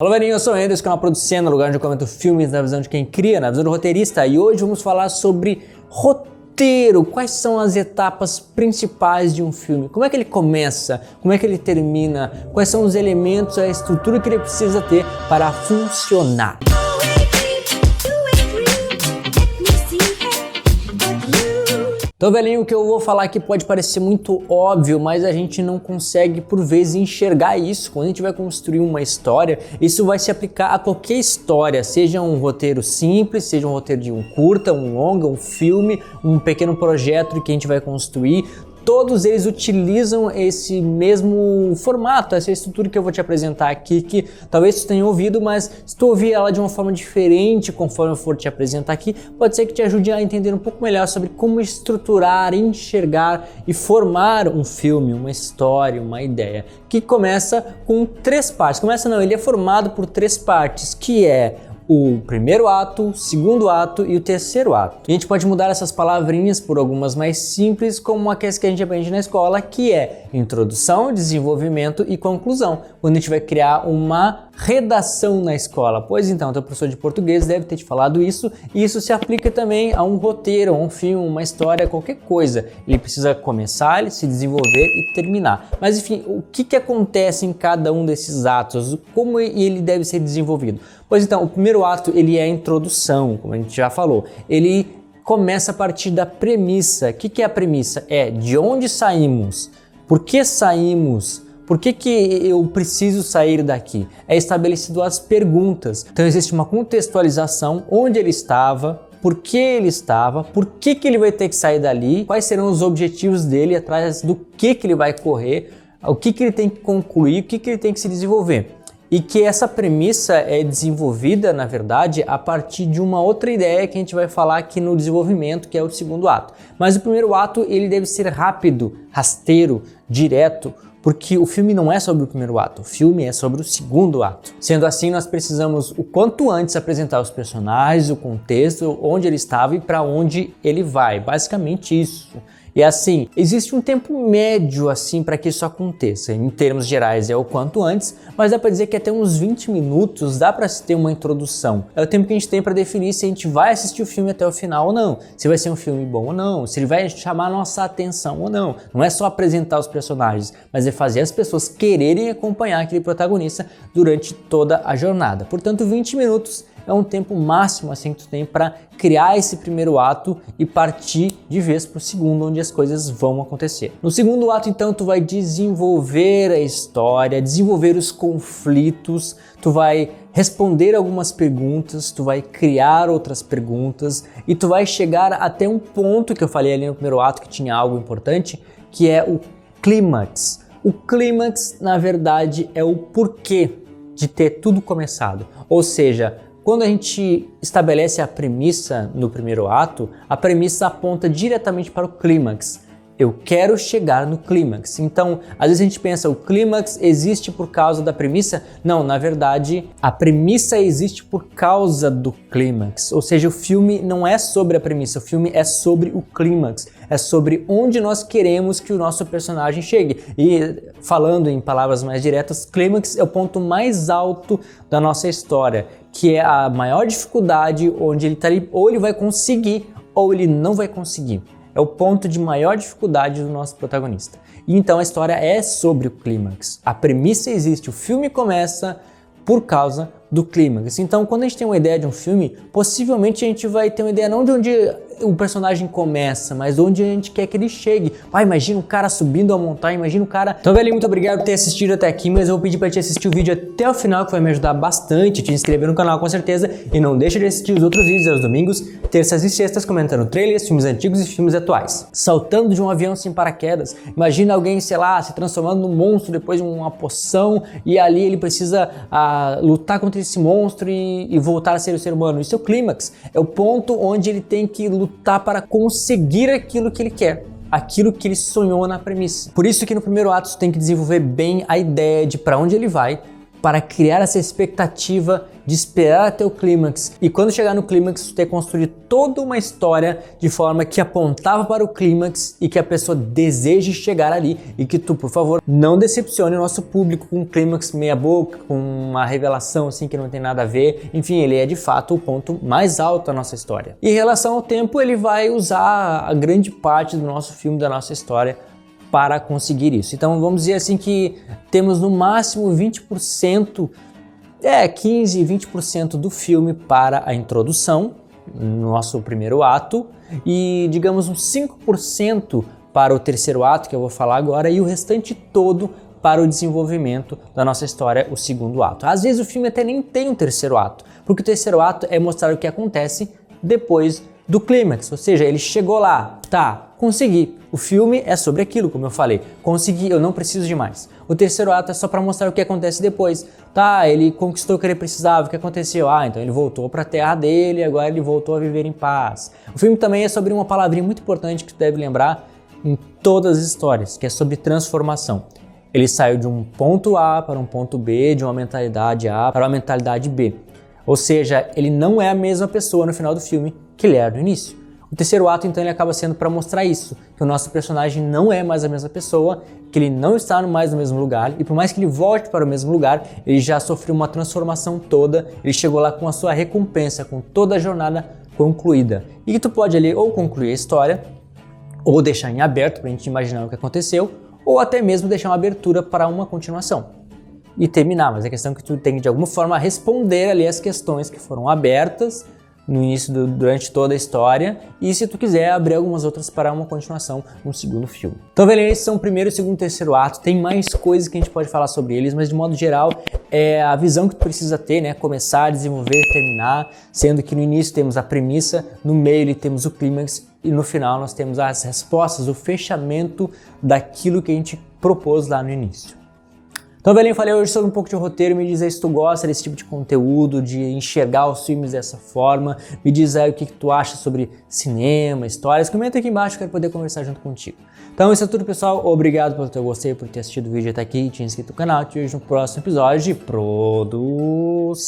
Olá, velhinho, eu sou o Anderson, canal Producendo, lugar onde eu comento filmes na visão de quem cria, na visão do roteirista, e hoje vamos falar sobre roteiro. Quais são as etapas principais de um filme? Como é que ele começa? Como é que ele termina? Quais são os elementos, a estrutura que ele precisa ter para funcionar? Então, velhinho, o que eu vou falar aqui pode parecer muito óbvio, mas a gente não consegue, por vezes, enxergar isso. Quando a gente vai construir uma história, isso vai se aplicar a qualquer história, seja um roteiro simples, seja um roteiro de um curta, um longa, um filme, um pequeno projeto que a gente vai construir. Todos eles utilizam esse mesmo formato, essa estrutura que eu vou te apresentar aqui, que talvez tu tenha ouvido, mas se tu ouvir ela de uma forma diferente conforme eu for te apresentar aqui, pode ser que te ajude a entender um pouco melhor sobre como estruturar, enxergar e formar um filme, uma história, uma ideia, que começa com três partes. Ele é formado por três partes, que é o primeiro ato, o segundo ato e o terceiro ato. E a gente pode mudar essas palavrinhas por algumas mais simples, como aquelas que a gente aprende na escola, que é introdução, desenvolvimento e conclusão, quando a gente vai criar uma redação na escola. Pois então, teu professor de português deve ter te falado isso, e isso se aplica também a um roteiro, a um filme, uma história, qualquer coisa. Ele precisa começar, ele se desenvolver e terminar. Mas enfim, o que acontece em cada um desses atos? Como ele deve ser desenvolvido? Pois então, o primeiro ato, ele é a introdução, como a gente já falou. Ele começa a partir da premissa. O que é a premissa? É de onde saímos, por que saímos, por que eu preciso sair daqui? É estabelecido as perguntas. Então existe uma contextualização, onde ele estava, por que ele estava, por que ele vai ter que sair dali, quais serão os objetivos dele, atrás do que ele vai correr, o que ele tem que concluir, o que ele tem que se desenvolver. E que essa premissa é desenvolvida, na verdade, a partir de uma outra ideia que a gente vai falar aqui no desenvolvimento, que é o segundo ato. Mas o primeiro ato, ele deve ser rápido, rasteiro, direto, porque o filme não é sobre o primeiro ato, o filme é sobre o segundo ato. Sendo assim, nós precisamos o quanto antes apresentar os personagens, o contexto, onde ele estava e para onde ele vai. Basicamente isso. E assim, existe um tempo médio assim para que isso aconteça. Em termos gerais é o quanto antes, mas dá para dizer que até uns 20 minutos dá para se ter uma introdução. É o tempo que a gente tem para definir se a gente vai assistir o filme até o final ou não, se vai ser um filme bom ou não, se ele vai chamar a nossa atenção ou não. Não é só apresentar os personagens, mas é fazer as pessoas quererem acompanhar aquele protagonista durante toda a jornada. Portanto, 20 minutos é um tempo máximo assim que tu tem para criar esse primeiro ato e partir de vez para o segundo, onde as coisas vão acontecer. No segundo ato, então, tu vai desenvolver a história, desenvolver os conflitos, tu vai responder algumas perguntas, tu vai criar outras perguntas e tu vai chegar até um ponto que eu falei ali no primeiro ato que tinha algo importante, que é o clímax. O clímax, na verdade, é o porquê de ter tudo começado. Ou seja, quando a gente estabelece a premissa no primeiro ato, a premissa aponta diretamente para o clímax. Eu quero chegar no clímax. Então, às vezes a gente pensa, o clímax existe por causa da premissa? Não, na verdade, a premissa existe por causa do clímax. Ou seja, o filme não é sobre a premissa, o filme é sobre o clímax. É sobre onde nós queremos que o nosso personagem chegue. E falando em palavras mais diretas, clímax é o ponto mais alto da nossa história, que é a maior dificuldade, onde ele está ali, ou ele vai conseguir, ou ele não vai conseguir. É o ponto de maior dificuldade do nosso protagonista. E então a história é sobre o clímax. A premissa existe, o filme começa por causa do clímax. Então, quando a gente tem uma ideia de um filme, possivelmente a gente vai ter uma ideia não de onde o personagem começa, mas onde a gente quer que ele chegue. Imagina o cara subindo a montanha, imagina o cara... Então, velho, muito obrigado por ter assistido até aqui, mas eu vou pedir para te assistir o vídeo até o final, que vai me ajudar bastante, te inscrever no canal com certeza, e não deixa de assistir os outros vídeos aos domingos, terças e sextas, comentando trailers, filmes antigos e filmes atuais. Saltando de um avião sem paraquedas, imagina alguém, sei lá, se transformando num monstro depois de uma poção, e ali ele precisa lutar contra esse monstro e voltar a ser o ser humano. Isso é o clímax, é o ponto onde ele tem que lutar para conseguir aquilo que ele quer, aquilo que ele sonhou na premissa. Por isso que no primeiro ato você tem que desenvolver bem a ideia de para onde ele vai, para criar essa expectativa de esperar até o clímax e quando chegar no clímax tu ter construído toda uma história de forma que apontava para o clímax e que a pessoa deseje chegar ali e que tu, por favor, não decepcione o nosso público com um clímax meia boca, com uma revelação assim que não tem nada a ver. Enfim, ele é de fato o ponto mais alto da nossa história. E em relação ao tempo, ele vai usar a grande parte do nosso filme, da nossa história, para conseguir isso. Então vamos dizer assim que temos no máximo 20%, 15, 20% do filme para a introdução, no nosso primeiro ato, e digamos uns 5% para o terceiro ato, que eu vou falar agora, e o restante todo para o desenvolvimento da nossa história, o segundo ato. Às vezes o filme até nem tem um terceiro ato, porque o terceiro ato é mostrar o que acontece depois do clímax, ou seja, ele chegou lá, tá, consegui. O filme é sobre aquilo, como eu falei, consegui, eu não preciso de mais. O terceiro ato é só para mostrar o que acontece depois. Tá, ele conquistou o que ele precisava, o que aconteceu? Ah, então ele voltou para a terra dele, agora ele voltou a viver em paz. O filme também é sobre uma palavrinha muito importante que tu deve lembrar em todas as histórias, que é sobre transformação. Ele saiu de um ponto A para um ponto B, de uma mentalidade A para uma mentalidade B. Ou seja, ele não é a mesma pessoa no final do filme que ele era no início. O terceiro ato, então, ele acaba sendo para mostrar isso, que o nosso personagem não é mais a mesma pessoa, que ele não está mais no mesmo lugar, e por mais que ele volte para o mesmo lugar, ele já sofreu uma transformação toda, ele chegou lá com a sua recompensa, com toda a jornada concluída. E que tu pode ali ou concluir a história, ou deixar em aberto para a gente imaginar o que aconteceu, ou até mesmo deixar uma abertura para uma continuação e terminar, mas a questão é que tu tem que de alguma forma responder ali as questões que foram abertas no início, durante toda a história, e se tu quiser abrir algumas outras para uma continuação, um segundo filme. Então, velho, esses são o primeiro, segundo e terceiro ato, tem mais coisas que a gente pode falar sobre eles, mas de modo geral, é a visão que tu precisa ter, né, começar, desenvolver, terminar, sendo que no início temos a premissa, no meio temos o clímax, e no final nós temos as respostas, o fechamento daquilo que a gente propôs lá no início. Então, velhinho, falei hoje sobre um pouco de roteiro, me diz aí se tu gosta desse tipo de conteúdo, de enxergar os filmes dessa forma, me diz aí o que tu acha sobre cinema, histórias, comenta aqui embaixo, quero poder conversar junto contigo. Então, isso é tudo, pessoal, obrigado pelo teu gostei, por ter assistido o vídeo até aqui, te inscrito no canal, te vejo no próximo episódio de Producena.